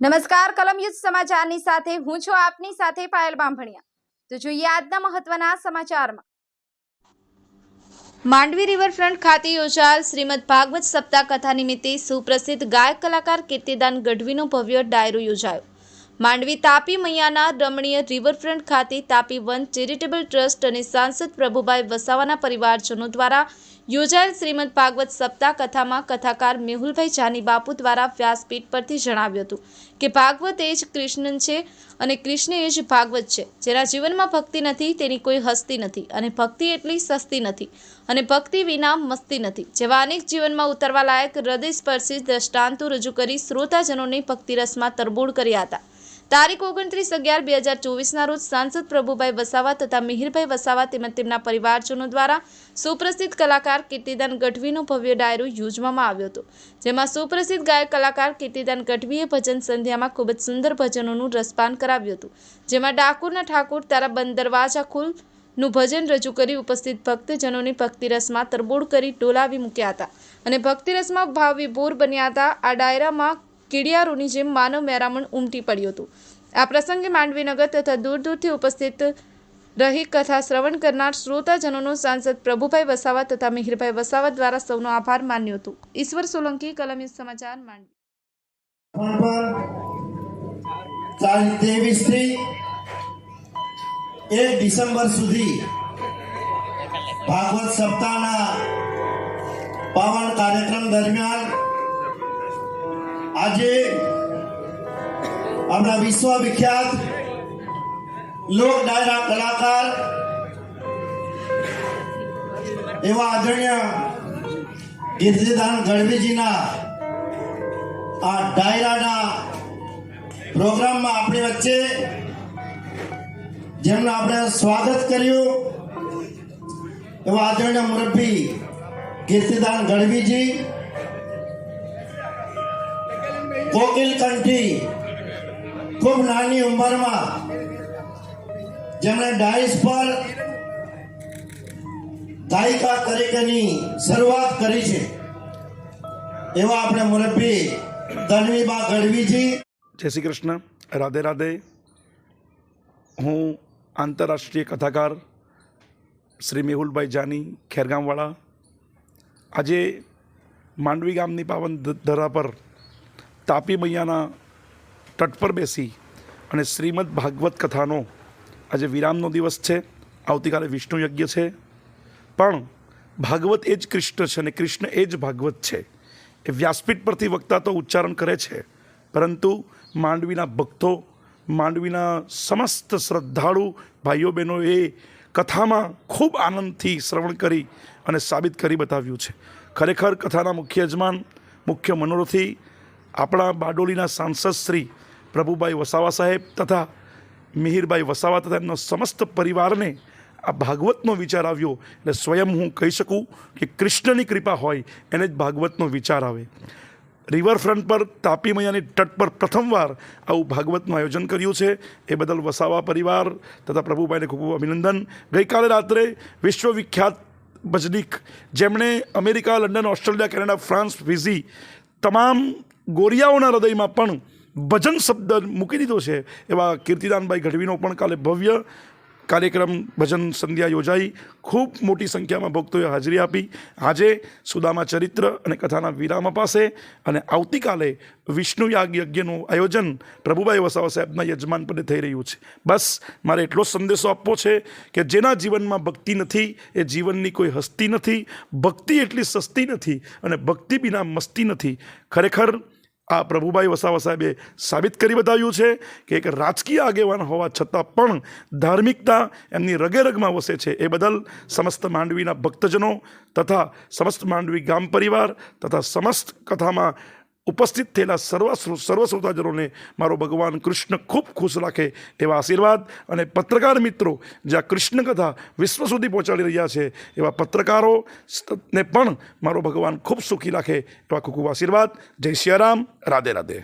નમસ્કાર કલમ યુદ્ધ સમાચારની સાથે હું છું આપની સાથે પાયલ બાંભણિયા। તો જોઈએ આજના મહત્વના સમાચારમાં। માંડવી રિવરફ્રન્ટ ખાતે યોજાયેલ શ્રીમદ ભાગવત સપ્તાહ કથા નિમિત્તે સુપ્રસિદ્ધ ગાયક કલાકાર કીર્તિદાન ગઢવીનો ભવ્ય ડાયરો યોજાયો। માંડવી તાપી મૈયાના રમણીય રિવરફ્રન્ટ ખાતે તાપી વન ચેરિટેબલ ટ્રસ્ટ અને સાંસદ પ્રભુભાઈ વસાવાના પરિવારજનો દ્વારા યોજાયેલ શ્રીમદ ભાગવત સપ્તાહ કથામાં કથાકાર મેહુલભાઈ જાની બાપુ દ્વારા વ્યાસપીઠ પરથી જણાવ્યું હતું કે ભાગવત એ જ કૃષ્ણ છે અને કૃષ્ણ એ જ ભાગવત છે। જેના જીવનમાં ભક્તિ નથી તેની કોઈ હસ્તી નથી અને ભક્તિ એટલી સસ્તી નથી અને ભક્તિ વિના મસ્તી નથી જેવા અનેક જીવનમાં ઉતરવા લાયક હૃદયસ્પર્શી દ્રષ્ટાંતો રજૂ કરી શ્રોતાજનોને ભક્તિરસમાં તરબોળ કર્યા હતા। તારીખ 29/11/2024 રોજ સાંસદ પ્રભુભાઈ વસાવા તથા મિહિરભાઈ વસાવા તેમજ તેમના પરિવારજનો દ્વારા સુપ્રસિદ્ધ કલાકાર કીર્તિદાન ગઢવીનો ભવ્ય ડાયરો યોજવામાં આવ્યો હતો। જેમાં સુપ્રસિદ્ધ ગાયક કલાકાર કીર્તિદાન ગઢવીએ ભજન સંધ્યામાં ખૂબ જ સુંદર ભજનોનું રસપાન કરાવ્યું હતું। જેમાં ડાકોરના ઠાકોર તારા બંધ દરવાજા ખુલ નું ભજન રજૂ કરી ઉપસ્થિત ભક્તજનોને ભક્તિરસમાં તરબોળ કરી ડોલાવી મૂક્યા હતા અને ભક્તિરસમાં ભાવ વિભોર બન્યા હતા। આ ડાયરામાં કીડિયારોની જેમ માનવ મેરામણ ઉમટી પડ્યું હતું। આ પ્રસંગે માંડવીનગર તથા દૂર દૂરથી ઉપસ્થિત રહી કથા શ્રવણ કરનાર શ્રોતાજનોનો સાંસદ પ્રભુભાઈ વસાવા તથા મિહિરભાઈ વસાવા દ્વારા સૌનો આભાર માન્યો હતો। ઈશ્વર સોલંકી, કલમ યુદ્ધ સમાચાર, માંડવી। 1 ડિસેમ્બર સુધી ભાગવત સપ્તાહના પાવન કાર્યક્રમ દરમિયાન આજે આપણા વિશ્વવિખ્યાત લોક ડાયરા કલાકાર એવા આદરણીય કીર્તિદાન ગઢવીજીના આ ડાયરાના પ્રોગ્રામમાં આપણી વચ્ચે જેમનું આપણે સ્વાગત કર્યું એવા આદરણીય મુરબ્બી કીર્તિદાન ગઢવીજી, કોકિલ કંઠી ખૂબ નાની ઉંમરમાં જેમણે ડાયસ પર ગાયિકા તરીકેની શરૂઆત કરી છે એવા આપણે મુરબ્બી ધનવીબા ગઢવીજી। જય શ્રી કૃષ્ણ, રાધે રાધે। હું આંતરરાષ્ટ્રીય કથાકાર શ્રી મેહુલભાઈ જાની ખેરગામવાળા આજે માંડવી ગામની પાવન ધરા પર તાપી મૈયાના તટ પર બેસી અને શ્રીમદ ભાગવત કથાનો આજે વિરામનો દિવસ છે। આવતીકાલે વિષ્ણુ યજ્ઞ છે, પણ ભાગવત એ જ કૃષ્ણ છે અને કૃષ્ણ એ જ ભાગવત છે એ વ્યાસપીઠ પરથી વક્તા તો ઉચ્ચારણ કરે છે, પરંતુ માંડવીના ભક્તો, માંડવીના સમસ્ત શ્રદ્ધાળુ ભાઈઓ બહેનો એ કથામાં ખૂબ આનંદથી શ્રવણ કરી અને સાબિત કરી બતાવ્યું છે। ખરેખર કથાના મુખ્ય યજમાન, મુખ્ય મનોરથી આપણા બારડોલીના સાંસદ શ્રી પ્રભુભાઈ વસાવા સાહેબ તથા મિહિરભાઈ વસાવા તથા એમનો સમસ્ત પરિવારને આ ભાગવતનો વિચાર આવ્યો એટલે સ્વયં હું કહી શકું કે કૃષ્ણની કૃપા હોય એને જ ભાગવતનો વિચાર આવે। રિવરફ્રન્ટ પર તાપી મૈયાની તટ પર પ્રથમવાર આવું ભાગવતનું આયોજન કર્યું છે એ બદલ વસાવા પરિવાર તથા પ્રભુભાઈને ખૂબ ખૂબ અભિનંદન। ગઈકાલે રાત્રે વિશ્વવિખ્યાત ભજનીક જેમણે America, London, Australia, Canada, France, Fiji તમામ ગોરિયાઓના હૃદયમાં પણ ભજન શબ્દ મૂકી દીધો છે એવા કીર્તિદાનભાઈ ગઢવીનો પણ કાલે ભવ્ય કાર્યક્રમ ભજન સંધ્યા યોજાઈ। ખૂબ મોટી સંખ્યામાં ભક્તોએ હાજરી આપી। આજે સુદામા ચરિત્ર અને કથાના વિરામ અપાશે અને આવતીકાલે વિષ્ણુ યજ્ઞનું આયોજન પ્રભુભાઈ વસાવા સાહેબના યજમાન પદે થઈ રહ્યું છે। બસ મારે એટલો સંદેશો આપવો છે કે જેના જીવનમાં ભક્તિ નથી એ જીવનની કોઈ હસ્તી નથી, ભક્તિ એટલી સસ્તી નથી અને ભક્તિ વિના મસ્તી નથી। ખરેખર આ પ્રભુભાઈ વસાવા સાહેબે સાબિત કરી બતાવ્યું છે કે એક રાજકીય આગેવાન હોવા છતાં પણ ધાર્મિકતા એમની રગે રગમાં વસે છે। એ બદલ સમસ્ત માંડવીના ભક્તજનો તથા સમસ્ત માંડવી ગામ પરિવાર તથા સમસ્ત કથામાં ઉપસ્થિત થયેલા સર્વ શ્રોતાજનોને મારો ભગવાન કૃષ્ણ ખૂબ ખુશ રાખે એવા આશીર્વાદ અને પત્રકાર મિત્રો જ્યાં કૃષ્ણ કથા વિશ્વ સુધી પહોંચાડી રહ્યા છે એવા પત્રકારોને પણ મારો ભગવાન ખૂબ સુખી રાખે એવા ખૂબ ખૂબ આશીર્વાદ। જય સિયારામ, રાધે રાધે।